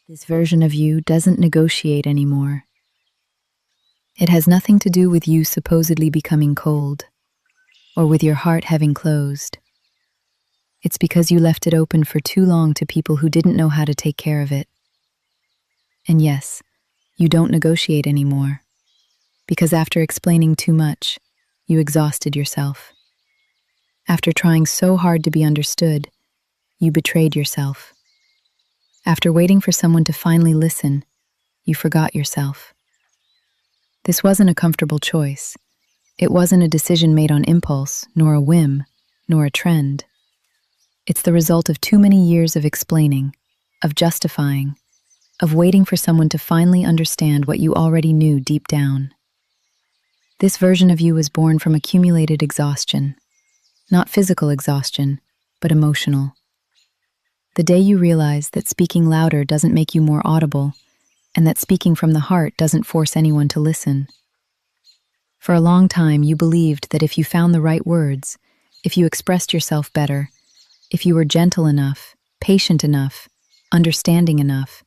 This version of you doesn't negotiate anymore. It has nothing to do with you supposedly becoming cold, or with your heart having closed. It's because you left it open for too long to people who didn't know how to take care of it. And yes, you don't negotiate anymore, because after explaining too much, you exhausted yourself. After trying so hard to be understood, you betrayed yourself. After waiting for someone to finally listen, you forgot yourself. This wasn't a comfortable choice. It wasn't a decision made on impulse, nor a whim, nor a trend. It's the result of too many years of explaining, of justifying, of waiting for someone to finally understand what you already knew deep down. This version of you was born from accumulated exhaustion. Not physical exhaustion, but emotional. The day you realize that speaking louder doesn't make you more audible, and that speaking from the heart doesn't force anyone to listen. For a long time, you believed that if you found the right words, if you expressed yourself better, if you were gentle enough, patient enough, understanding enough,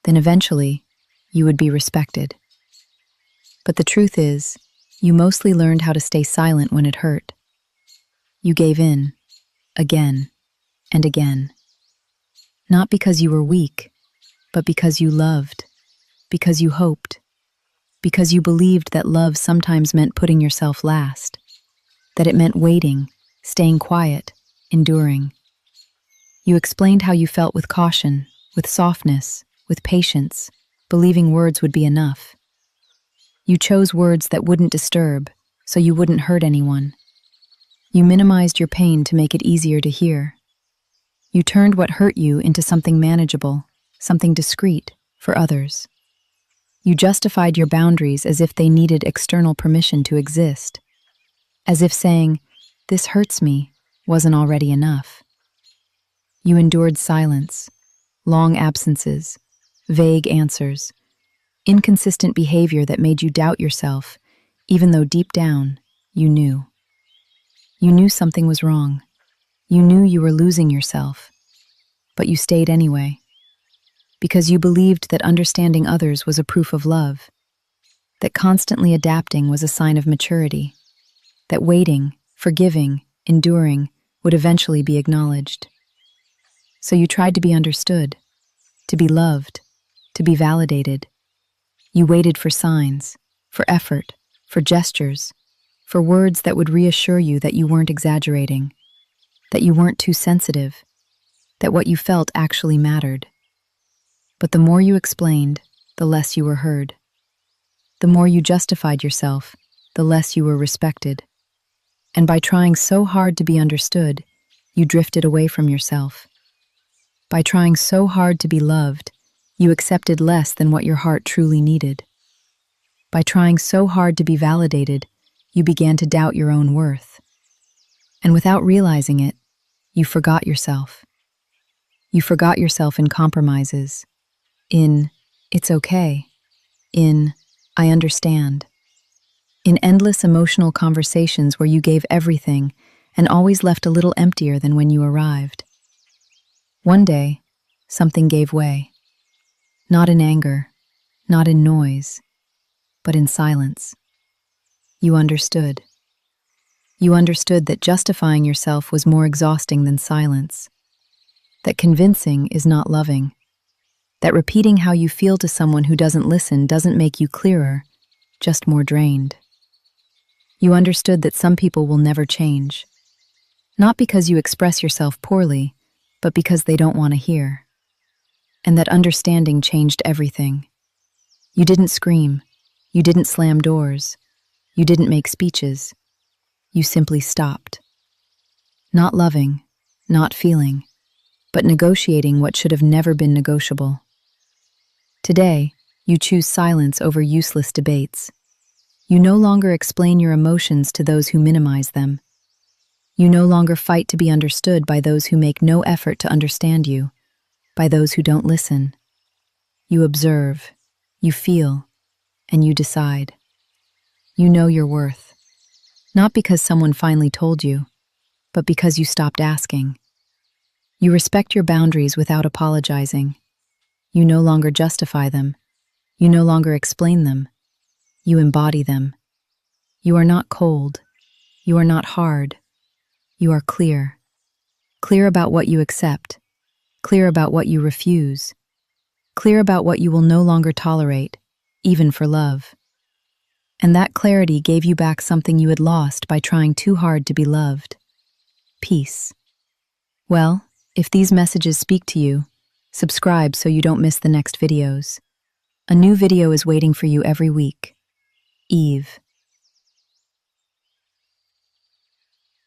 then eventually you would be respected. But the truth is, you mostly learned how to stay silent when it hurt. You gave in, again and again. Not because you were weak, but because you loved, because you hoped, because you believed that love sometimes meant putting yourself last, that it meant waiting, staying quiet, enduring. You explained how you felt with caution, with softness, with patience, believing words would be enough. You chose words that wouldn't disturb, so you wouldn't hurt anyone. You minimized your pain to make it easier to hear. You turned what hurt you into something manageable, something discreet for others. You justified your boundaries as if they needed external permission to exist, as if saying, "This hurts me," wasn't already enough. You endured silence, long absences, vague answers, inconsistent behavior that made you doubt yourself, even though deep down, you knew. You knew something was wrong. You knew you were losing yourself, but you stayed anyway, because you believed that understanding others was a proof of love, that constantly adapting was a sign of maturity, that waiting, forgiving, enduring would eventually be acknowledged. So you tried to be understood, to be loved, to be validated. You waited for signs, for effort, for gestures, for words that would reassure you that you weren't exaggerating, that you weren't too sensitive, that what you felt actually mattered. But the more you explained, the less you were heard. The more you justified yourself, the less you were respected. And by trying so hard to be understood, you drifted away from yourself. By trying so hard to be loved, you accepted less than what your heart truly needed. By trying so hard to be validated, you began to doubt your own worth. And without realizing it, you forgot yourself. You forgot yourself in compromises, in "it's okay," in "I understand," in endless emotional conversations where you gave everything and always left a little emptier than when you arrived. One day, something gave way. Not in anger, not in noise, but in silence. You understood. You understood that justifying yourself was more exhausting than silence, that convincing is not loving, that repeating how you feel to someone who doesn't listen doesn't make you clearer, just more drained. You understood that some people will never change, not because you express yourself poorly, but because they don't want to hear. And that understanding changed everything. You didn't scream, you didn't slam doors, you didn't make speeches. You simply stopped. Not loving, not feeling, but negotiating what should have never been negotiable. Today, you choose silence over useless debates. You no longer explain your emotions to those who minimize them. You no longer fight to be understood by those who make no effort to understand you, by those who don't listen. You observe, you feel, and you decide. You know your worth. Not because someone finally told you, but because you stopped asking. You respect your boundaries without apologizing. You no longer justify them. You no longer explain them. You embody them. You are not cold. You are not hard. You are clear. Clear about what you accept. Clear about what you refuse. Clear about what you will no longer tolerate, even for love. And that clarity gave you back something you had lost by trying too hard to be loved. Peace. Well, if these messages speak to you, subscribe so you don't miss the next videos. A new video is waiting for you every week. Eve.